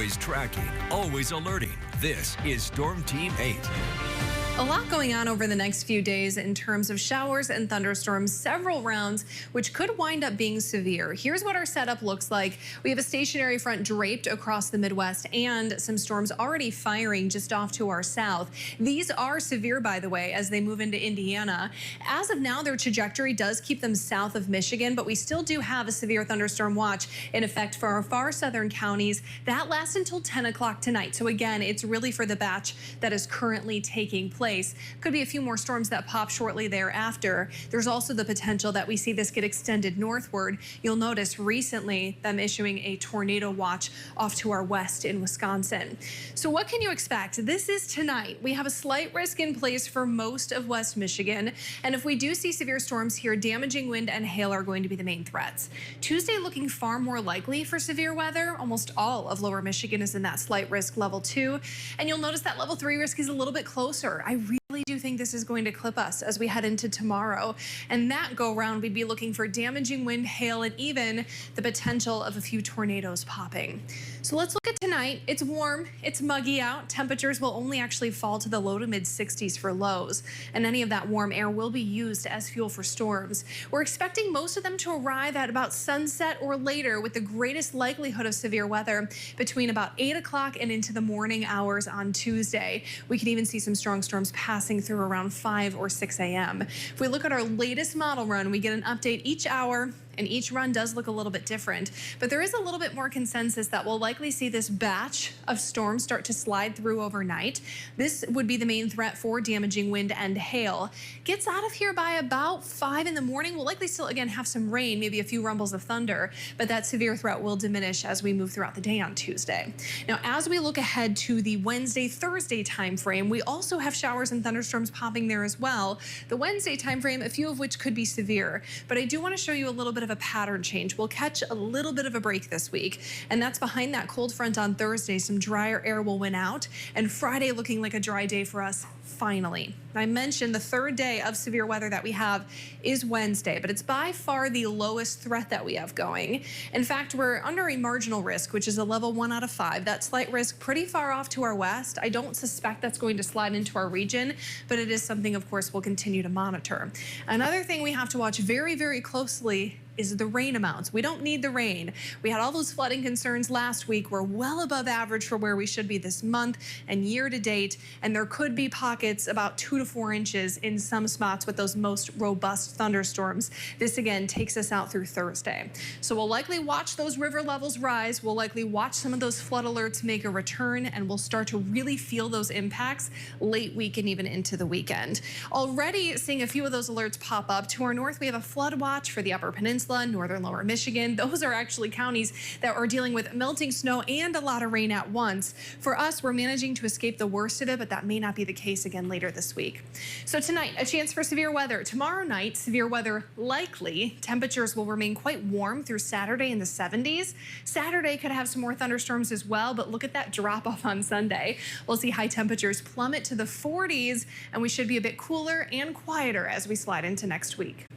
always tracking, always alerting. This is Storm Team 8. A lot going on over the next few days in terms of showers and thunderstorms, several rounds, which could wind up being severe. Here's what our setup looks like. We have a stationary front draped across the Midwest and some storms already firing just off to our south. These are severe, by the way, as they move into Indiana. As of now, their trajectory does keep them south of Michigan, but we still do have a severe thunderstorm watch in effect for our far southern counties. That lasts until 10 o'clock tonight. So again, it's really for the batch that is currently taking place. Could be a few more storms that pop shortly thereafter. There's also the potential that we see this get extended northward. You'll notice recently them issuing a tornado watch off to our west in Wisconsin. So what can you expect? This is tonight. We have a slight risk in place for most of West Michigan. And if we do see severe storms here, damaging wind and hail are going to be the main threats. Tuesday looking far more likely for severe weather. Almost all of lower Michigan is in that slight risk level 2. And you'll notice that level 3 risk is a little bit closer. I really do think this is going to clip us as we head into tomorrow. And that go round, we'd be looking for damaging wind, hail, and even the potential of a few tornadoes popping. So let's look at tonight. It's warm, it's muggy out. Temperatures will only actually fall to the low to mid 60s for lows. And any of that warm air will be used as fuel for storms. We're expecting most of them to arrive at about sunset or later, with the greatest likelihood of severe weather between about 8 o'clock and into the morning hours on Tuesday. We could even see some strong storms passing through around 5 or 6 a.m. If we look at our latest model run, we get an update each hour, and each run does look a little bit different. But there is a little bit more consensus that we'll likely see this batch of storms start to slide through overnight. This would be the main threat for damaging wind and hail. Gets out of here by about 5 in the morning. We'll likely still, again, have some rain, maybe a few rumbles of thunder, but that severe threat will diminish as we move throughout the day on Tuesday. Now, as we look ahead to the Wednesday, Thursday timeframe, we also have showers and thunderstorms popping there as well. The Wednesday timeframe, a few of which could be severe, but I do want to show you a little bit of a pattern change. We'll catch a little bit of a break this week, and that's behind that cold front on Thursday. Some drier air will win out, and Friday looking like a dry day for us finally. I mentioned the third day of severe weather that we have is Wednesday, but it's by far the lowest threat that we have going. In fact, we're under a marginal risk, which is a level 1 out of 5. That slight risk pretty far off to our west. I don't suspect that's going to slide into our region, but it is something, of course, we'll continue to monitor. Another thing we have to watch very, very closely is the rain amounts. We don't need the rain. We had all those flooding concerns last week. We're well above average for where we should be this month and year to date, and there could be pockets about 2 to 4 inches in some spots with those most robust thunderstorms. This again takes us out through Thursday. So we'll likely watch those river levels rise. We'll likely watch some of those flood alerts make a return, and we'll start to really feel those impacts late week and even into the weekend. Already seeing a few of those alerts pop up. To our north, we have a flood watch for the Upper Peninsula, northern lower Michigan. Those are actually counties that are dealing with melting snow and a lot of rain at once. For us, we're managing to escape the worst of it, but that may not be the case again later this week. So tonight, a chance for severe weather. Tomorrow night, severe weather likely. Temperatures will remain quite warm through Saturday in the 70s. Saturday could have some more thunderstorms as well, but look at that drop off on Sunday. We'll see high temperatures plummet to the 40s, and we should be a bit cooler and quieter as we slide into next week.